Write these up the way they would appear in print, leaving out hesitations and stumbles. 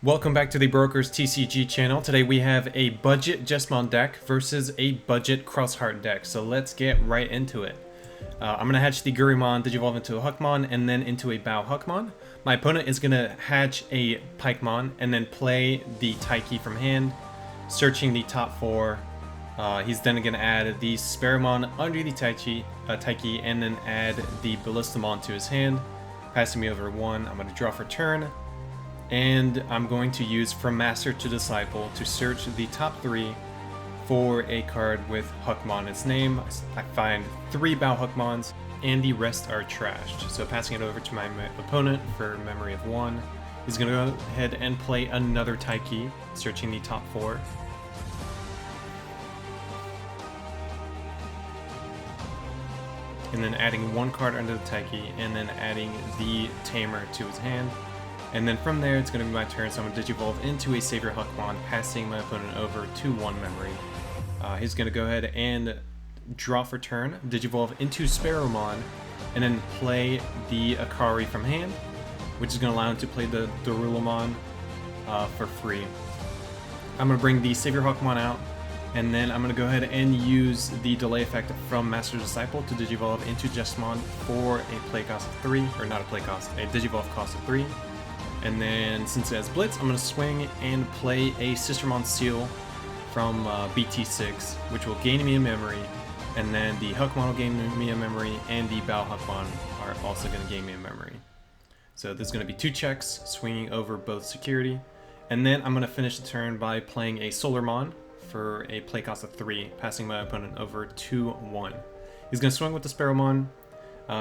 Welcome back to the Brokers TCG channel. Today we have a budget Jesmon deck versus a budget Crossheart deck. So let's get right into it. I'm going to hatch the Gurimon, Digivolve into a Huckmon, and then into a Bao Huckmon. My opponent is going to hatch a Pikemon and then play the Taiki from hand, searching the top four. He's then going to add the Sparrowmon under the Taiki, and then add the Ballistamon to his hand, passing me over one. I'm going to draw for turn. And I'm going to use From Master to Disciple to search the top three for a card with Huckmon in its name. I find 3 Bao Huckmons, and the rest are trashed. So passing it over to my opponent for memory of 1. He's going to go ahead and play another Taiki, searching the top 4. And then adding 1 card under the Taiki, and then adding the Tamer to his hand. And then from there, it's going to be my turn, so I'm going to Digivolve into a Savior Huckmon, passing my opponent over to 1 memory. He's going to go ahead and draw for turn, Digivolve into Sparrowmon, and then play the Akari from hand, which is going to allow him to play the Darulamon for free. I'm going to bring the Savior Huckmon out, and then I'm going to go ahead and use the delay effect from Master Disciple to Digivolve into Jesmon for a play cost of 3, or not a play cost, a Digivolve cost of 3. And then, since it has Blitz, I'm going to swing and play a Sistermon Seal from BT6, which will gain me a memory. And then the Huckmon will gain me a memory, and the Bao Huckmon are also going to gain me a memory. So there's going to be 2 checks, swinging over both security. And then I'm going to finish the turn by playing a Solarmon for a play cost of 3, passing my opponent over to 1. He's going to swing with the Sparrowmon,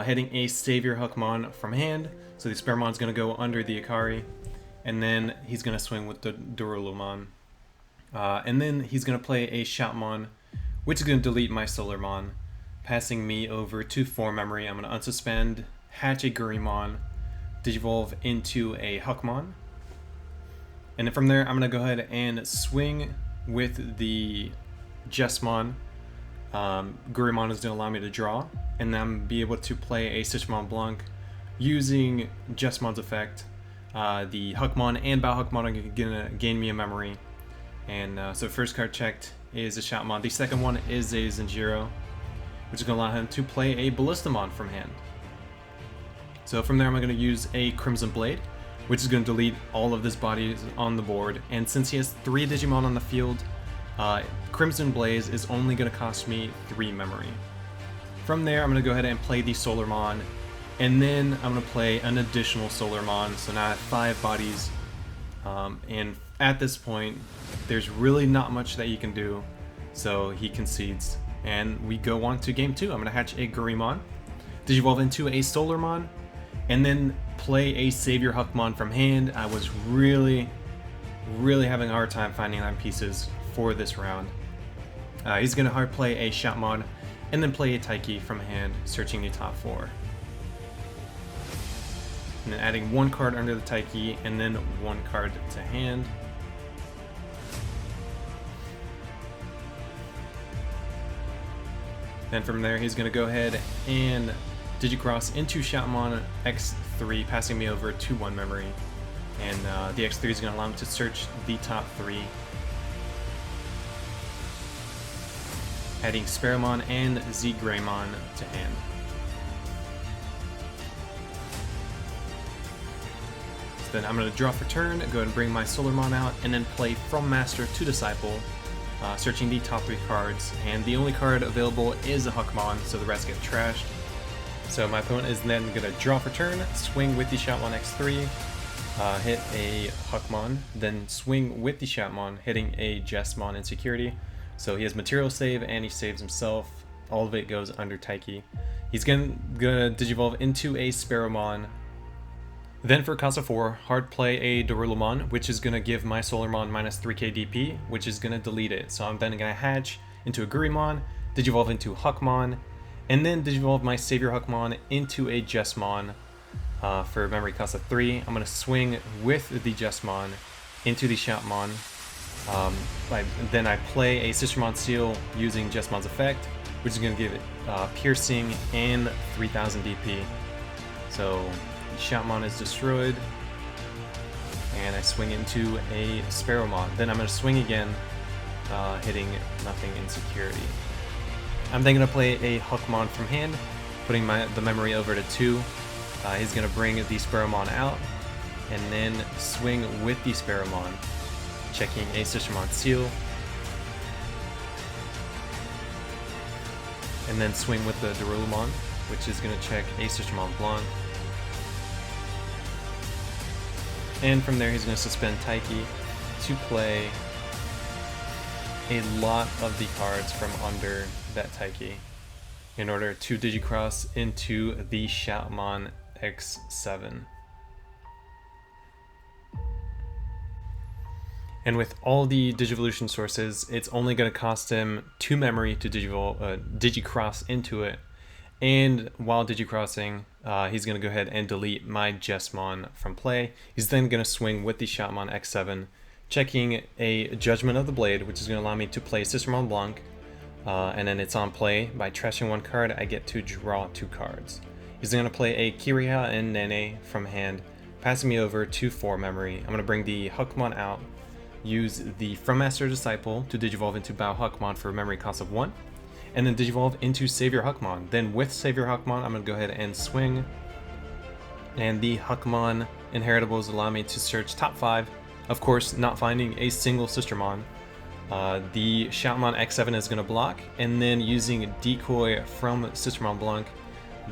hitting a Savior Huckmon from hand. So the Sparrowmon's going to go under the Akari, and then he's going to swing with the Darulamon. And then he's going to play a Shoutmon, which is going to delete my Solarmon, passing me over to 4 memory. I'm going to unsuspend, hatch a Gurimon, Digivolve into a Huckmon. And then from there, I'm going to go ahead and swing with the Jesmon. Gurimon is going to allow me to draw, and then be able to play a Sistermon Blanc using Jesmon's effect. The Huckmon and Bao Huckmon are going to gain me a memory. And so first card checked is a Shoutmon. The second one is a Zenjiro, which is going to allow him to play a Ballistamon from hand. So from there, I'm going to use a Crimson Blade, which is going to delete all of this body on the board. And since he has 3 Digimon on the field, Crimson Blaze is only going to cost me 3 memory. From there, I'm going to go ahead and play the Solarmon, and then I'm going to play an additional Solarmon, so now I have 5 bodies. And at this point, there's really not much that you can do, so he concedes. And we go on to game 2. I'm going to hatch a Gurimon, Digivolve into a Solarmon, and then play a Savior Huckmon from hand. I was really having a hard time finding 9 pieces for this round. He's going to hard play a Shoutmon, and then play a Taiki from hand, searching the top 4. And then adding 1 card under the Taiki, and then 1 card to hand. Then from there, he's going to go ahead and Digicross into Shoutmon X3, passing me over to 1 memory. And the X3 is going to allow him to search the top 3. Adding Sparrowmon and Z-Greymon to hand. So then I'm going to draw for turn, go ahead and bring my Solarmon out, and then play From Master to Disciple, searching the top 3 cards. And the only card available is a Huckmon, so the rest get trashed. So my opponent is then going to draw for turn, swing with the Shoutmon X3, hit a Huckmon, then swing with the Shoutmon, hitting a Jesmon in security. So he has material save, and he saves himself. All of it goes under Taiki. He's gonna Digivolve into a Sparrowmon. Then for cost of 4, hard play a Darulamon, which is gonna give my Solarmon minus 3k DP, which is gonna delete it. So I'm then gonna hatch into a Gurimon, Digivolve into Huckmon, and then Digivolve my Savior Huckmon into a Jesmon for memory cost of 3. I'm gonna swing with the Jesmon into the Shoutmon. Then I play a Sistermon Seal using Jesmon's effect, which is going to give it piercing and 3000 DP. So Shoutmon is destroyed. and I swing into a Sparrowmon. Then I'm going to swing again, hitting nothing in security. I'm then going to play a Huckmon from hand, putting the memory over to 2. He's going to bring the Sparrowmon out, and then swing with the Sparrowmon, checking a Sistermon Seal, and then swing with the Darulumon, which is going to check a Sistermon Blanc. And from there he's going to suspend Taiki to play a lot of the cards from under that Taiki in order to Digicross into the Shoutmon X7. And with all the Digivolution sources, it's only going to cost him 2 memory to Digicross into it. And while Digicrossing, he's going to go ahead and delete my Jesmon from play. He's then going to swing with the Shoutmon X7, checking a Judgment of the Blade, which is going to allow me to play Sistermon Blanc. And then it's on play. By trashing 1 card, I get to draw 2 cards. He's going to play a Kiriha and Nene from hand, passing me over to 4 memory. I'm going to bring the Huckmon out, use the From Master Disciple to Digivolve into Bao Huckmon for a memory cost of 1, and then Digivolve into Savior Huckmon. Then with Savior Huckmon, I'm going to go ahead and swing, and the Huckmon Inheritables allow me to search top 5, of course not finding a single Sistermon. The Shoutmon X7 is going to block, and then using Decoy from Sistermon Blanc,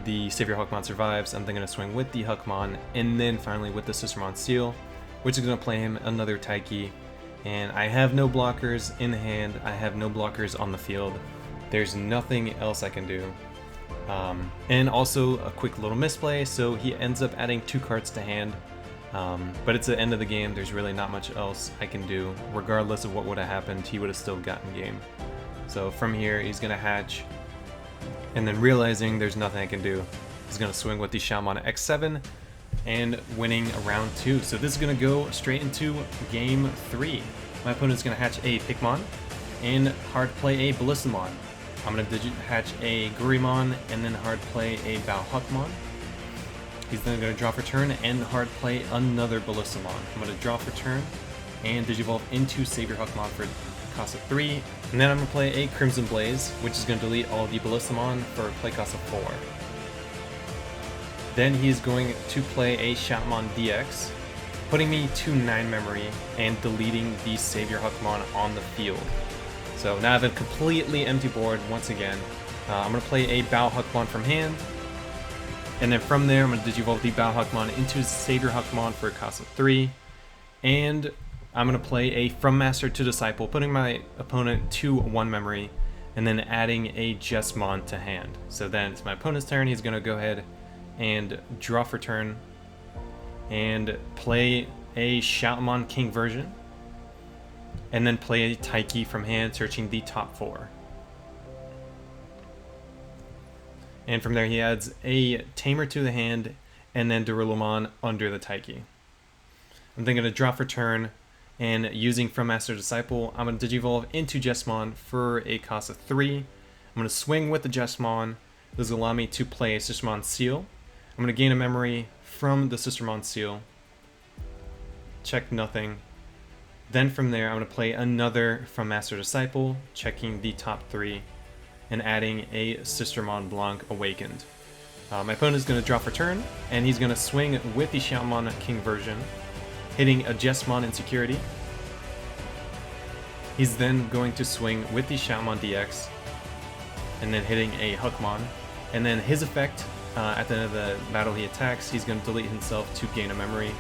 the Savior Huckmon survives. I'm then going to swing with the Huckmon, and then finally with the Sistermon Seal, which is going to play him another Taiki. And I have no blockers in hand, I have no blockers on the field. There's nothing else I can do. And also a quick little misplay, so he ends up adding 2 cards to hand. But it's the end of the game, there's really not much else I can do. Regardless of what would have happened, he would have still gotten game. So from here, he's going to hatch, and then realizing there's nothing I can do, he's going to swing with the Shoutmon X7, and winning a round 2. So this is going to go straight into game 3. My opponent's going to hatch a Pikmon, and hard play a Ballistamon. I'm going to hatch a Gurimon, and then hard play a Bao Huckmon. He's then going to draw for turn and hard play another Ballistamon. I'm going to draw for turn and Digivolve into Savior Huckmon for cost of 3. And then I'm going to play a Crimson Blaze, which is going to delete all the Ballistamon for a play cost of 4. Then he's going to play a Shoutmon DX, putting me to 9 memory and deleting the Savior Huckmon on the field. So now I have a completely empty board once again. I'm going to play a Bao Huckmon from hand, and then from there I'm going to Digivolve the Bao Huckmon into Savior Huckmon for a cost of 3, and I'm going to play a From Master to Disciple, putting my opponent to 1 memory, and then adding a Jesmon to hand. So then it's my opponent's turn. He's going to go ahead and draw for turn and play a Shoutmon King version, and then play a Taiki from hand, searching the top 4. And from there he adds a Tamer to the hand, and then Darulumon under the Taiki. I'm then going to draw for turn, and using From Master Disciple, I'm going to Digivolve into Jesmon for a cost of 3. I'm going to swing with the Jesmon. This will allow me to play a Sistermon Seal. I'm going to gain a memory from the Sistermon Seal. Check nothing. Then from there, I'm going to play another From Master Disciple, checking the top 3, and adding a Sistermon Blanc Awakened. My opponent is going to draw for turn, and he's going to swing with the Shoutmon King version, hitting a Jesmon in security. He's then going to swing with the Shoutmon DX, and then hitting a Huckmon. And then his effect, at the end of the battle he attacks, he's going to delete himself to gain a memory.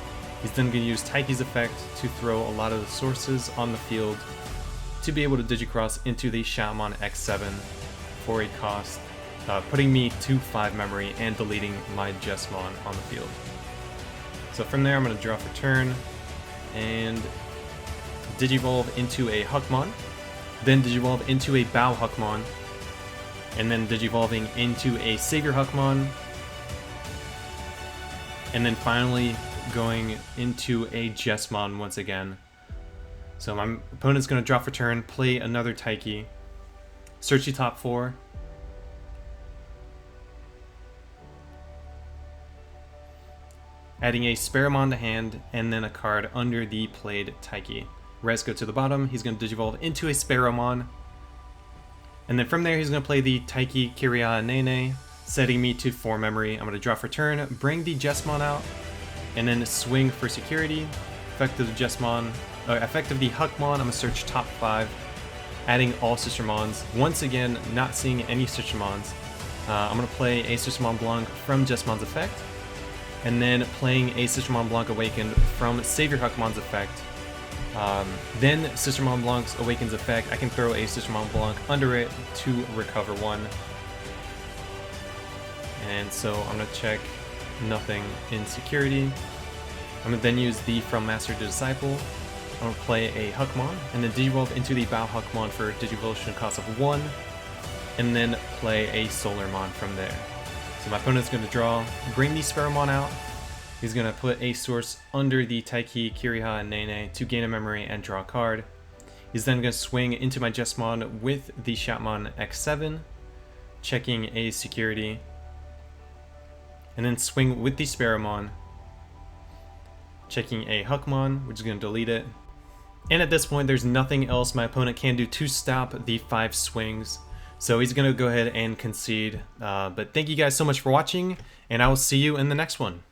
He's then going to use Taiki's effect to throw a lot of the sources on the field to be able to Digicross into the Shoutmon X7 for a cost, putting me to 5 memory and deleting my Jesmon on the field. So from there I'm going to draw for turn and Digivolve into a Huckmon, then Digivolve into a Bao Huckmon, and then Digivolving into a Savior Huckmon, and then finally going into a Jesmon once again. So my opponent's going to draw for turn, play another Taiki, search the top 4, adding a Sparamon to hand, and then a card under the played Taiki. Res go to the bottom, he's going to Digivolve into a Sparamon, and then from there he's going to play the Taiki Kiria Nene, setting me to 4 memory. I'm going to draw for turn, bring the Jesmon out, and then swing for security. Effect of the Jesmon, effect of the Huckmon, I'm going to search top 5, adding all Sistermons. Once again, not seeing any Sistermons. I'm going to play a Sistermon Blanc from Jesmon's effect, and then playing a Sistermon Blanc Awakened from Savior Huckmon's effect. Then Sistermon Blanc's Awakens effect, I can throw a Sistermon Blanc under it to recover 1. And so I'm going to check nothing in security. I'm going to then use the From Master to Disciple. I'm going to play a Huckmon, and then Digivolve into the Bow Huckmon for Digivolution cost of 1, and then play a Solarmon from there. So my opponent's going to draw, bring the Sparamon out. He's going to put a source under the Taiki, Kiriha, and Nene to gain a memory and draw a card. He's then going to swing into my Jesmon with the Shatmon X7, checking a security, and then swing with the Sparamon, checking a Huckmon, which is going to delete it. And at this point, there's nothing else my opponent can do to stop the 5 swings. So he's going to go ahead and concede. But thank you guys so much for watching, and I will see you in the next one.